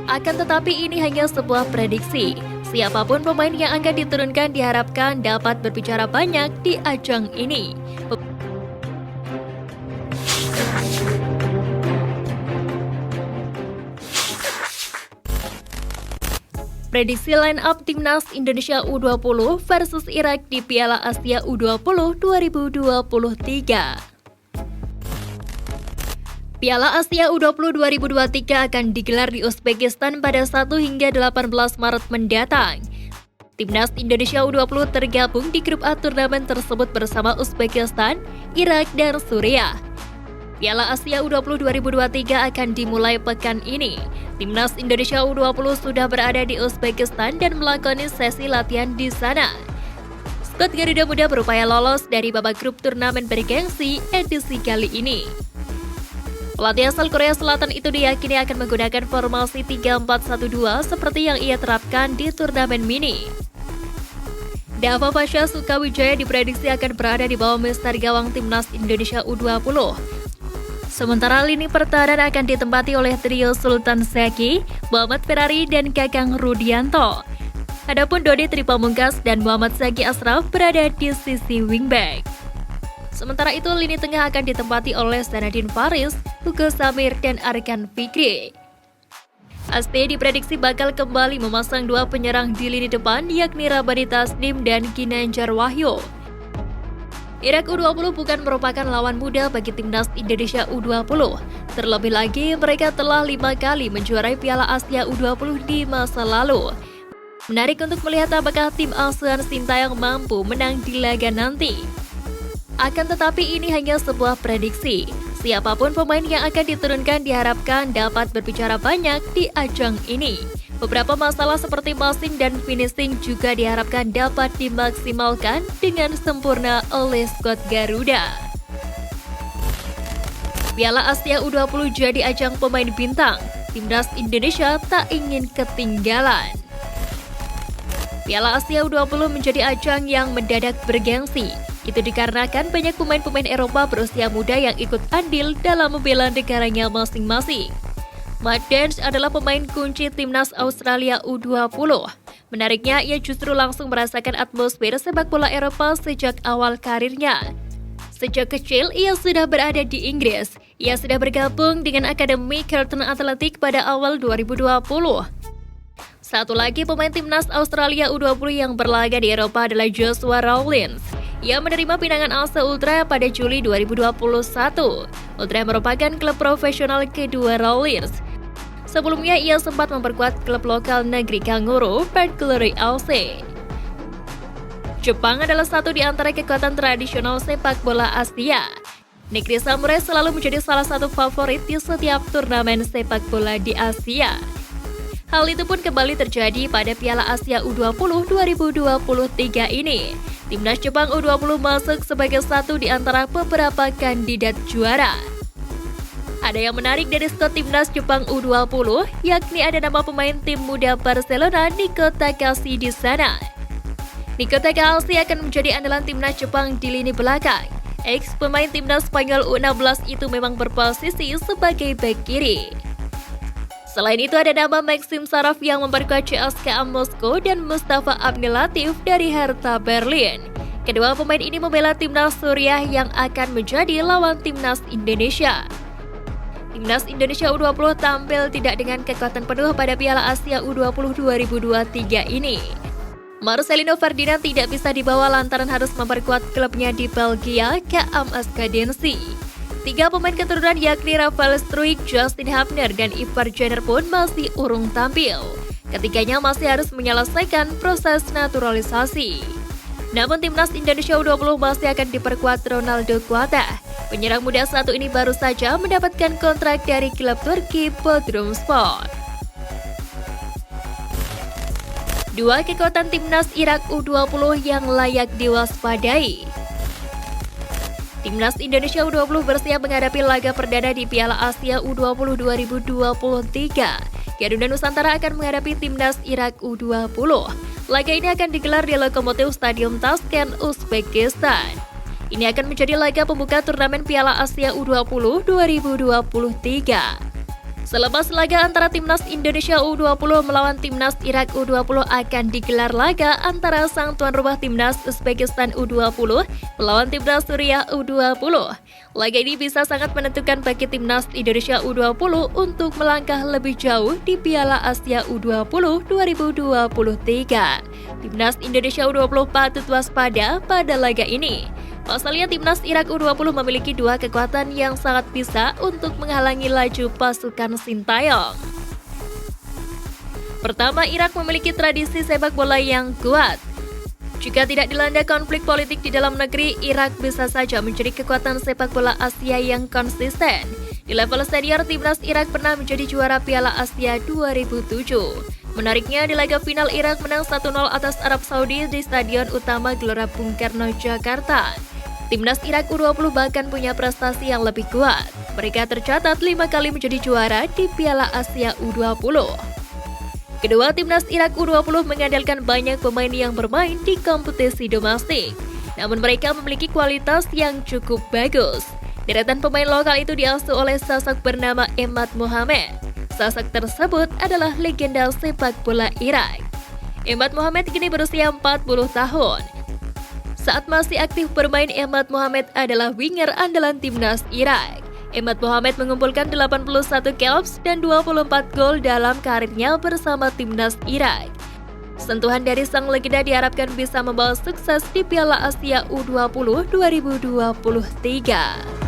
Akan tetapi ini hanya sebuah prediksi. Siapapun pemain yang akan diturunkan diharapkan dapat berbicara banyak di ajang ini. Prediksi line up Timnas Indonesia U20 versus Irak di Piala Asia U20 2023. Piala Asia U20 2023 akan digelar di Uzbekistan pada 1 hingga 18 Maret mendatang. Timnas Indonesia U20 tergabung di grup A turnamen tersebut bersama Uzbekistan, Irak, dan Suriah. Piala Asia U20 2023 akan dimulai pekan ini. Timnas Indonesia U20 sudah berada di Uzbekistan dan melakoni sesi latihan di sana. Skuad Garuda Muda berupaya lolos dari babak grup turnamen bergengsi edisi kali ini. Pelatih asal Korea Selatan itu diyakini akan menggunakan formasi 3-4-1-2 seperti yang ia terapkan di turnamen mini. Dava Pasha Sukawijaya diprediksi akan berada di bawah mister gawang Timnas Indonesia U20. Sementara lini pertahanan akan ditempati oleh trio Sultan Zeki, Muhammad Ferrari, dan Kakang Rudianto. Adapun Dodi Tripamungkas dan Muhammad Zaki Ashraf berada di sisi wingback. Sementara itu, lini tengah akan ditempati oleh Sanadin Faris, Hugo Samir, dan Arkan Fikri. Asti diprediksi bakal kembali memasang dua penyerang di lini depan, yakni Rabani Tasnim dan Ginanjar Wahyu. Irak U20 bukan merupakan lawan mudah bagi Timnas Indonesia U20. Terlebih lagi, mereka telah 5 kali menjuarai Piala Asia U20 di masa lalu. Menarik untuk melihat apakah tim asuhan Sintayong mampu menang di laga nanti. Akan tetapi ini hanya sebuah prediksi. Siapapun pemain yang akan diturunkan diharapkan dapat berbicara banyak di ajang ini. Beberapa masalah seperti passing dan finishing juga diharapkan dapat dimaksimalkan dengan sempurna oleh skuad Garuda. Piala Asia U20 jadi ajang pemain bintang. Timnas Indonesia tak ingin ketinggalan. Piala Asia U20 menjadi ajang yang mendadak bergengsi. Itu dikarenakan banyak pemain-pemain Eropa berusia muda yang ikut andil dalam membela negaranya masing-masing. Matt Dance adalah pemain kunci Timnas Australia U20. Menariknya, ia justru langsung merasakan atmosfer sepak bola Eropa sejak awal karirnya. Sejak kecil, ia sudah berada di Inggris. Ia sudah bergabung dengan Akademi Carlton Athletic pada awal 2020. Satu lagi pemain Timnas Australia U20 yang berlaga di Eropa adalah Joshua Rawlins. Ia menerima pinangan Alsa Ultra pada Juli 2021. Ultra merupakan klub profesional kedua Rawlins. Sebelumnya ia sempat memperkuat klub lokal negeri Kanguru, Perth Glory FC. Jepang adalah satu di antara kekuatan tradisional sepak bola Asia. Negeri Samurai selalu menjadi salah satu favorit di setiap turnamen sepak bola di Asia. Hal itu pun kembali terjadi pada Piala Asia U20 2023 ini. Timnas Jepang U20 masuk sebagai satu di antara beberapa kandidat juara. Ada yang menarik dari skuad Timnas Jepang U20, yakni ada nama pemain tim muda Barcelona Nico Takahashi di sana. Nico Takahashi akan menjadi andalan Timnas Jepang di lini belakang. Ex pemain Timnas Spanyol U16 itu memang berposisi sebagai bek kiri. Selain itu ada nama Maxim Saraf yang memperkuat CSKA Moskow dan Mustafa Abdel Latif dari Hertha Berlin. Kedua pemain ini membela Timnas Suriah yang akan menjadi lawan Timnas Indonesia. Timnas Indonesia U20 tampil tidak dengan kekuatan penuh pada Piala Asia U20 2023 ini. Marcelino Ferdinand tidak bisa dibawa lantaran harus memperkuat klubnya di Belgia, KAM Askadensi. 3 pemain keturunan yakni Rafael Struijk, Justin Hafner, dan Ivar Jenner pun masih urung tampil. Ketiganya masih harus menyelesaikan proses naturalisasi. Namun Timnas Indonesia U20 masih akan diperkuat Ronaldo Kuata. Penyerang muda satu ini baru saja mendapatkan kontrak dari klub Turki Bodrumspor. Dua kekuatan Timnas Irak U20 yang layak diwaspadai. Timnas Indonesia U20 bersiap menghadapi laga perdana di Piala Asia U20 2023. Garuda Nusantara akan menghadapi Timnas Irak U20. Laga ini akan digelar di Lokomotif Stadium Tashkent, Uzbekistan. Ini akan menjadi laga pembuka turnamen Piala Asia U20 2023. Selepas laga antara Timnas Indonesia U20 melawan Timnas Irak U20 akan digelar laga antara sang tuan rumah Timnas Uzbekistan U20 melawan Timnas Suriah U20. Laga ini bisa sangat menentukan bagi Timnas Indonesia U20 untuk melangkah lebih jauh di Piala Asia U20 2023. Timnas Indonesia U20 patut waspada pada laga ini. Pasalnya Timnas Irak U20 memiliki dua kekuatan yang sangat bisa untuk menghalangi laju pasukan Sintayong. Pertama, Irak memiliki tradisi sepak bola yang kuat. Jika tidak dilanda konflik politik di dalam negeri, Irak bisa saja menjadi kekuatan sepak bola Asia yang konsisten. Di level senior, Timnas Irak pernah menjadi juara Piala Asia 2007. Menariknya, di laga final Irak menang 1-0 atas Arab Saudi di Stadion Utama Gelora Bung Karno, Jakarta. Timnas Irak U20 bahkan punya prestasi yang lebih kuat. Mereka tercatat 5 kali menjadi juara di Piala Asia U20. Kedua, Timnas Irak U20 mengandalkan banyak pemain yang bermain di kompetisi domestik. Namun mereka memiliki kualitas yang cukup bagus. Deretan pemain lokal itu diasuh oleh sosok bernama Emad Mohamed. Sosok tersebut adalah legenda sepak bola Irak. Emad Mohamed kini berusia 40 tahun. Saat masih aktif bermain, Emad Mohamed adalah winger andalan Timnas Irak. Emad Mohamed mengumpulkan 81 caps dan 24 gol dalam karirnya bersama Timnas Irak. Sentuhan dari sang legenda diharapkan bisa membawa sukses di Piala Asia U20 2023.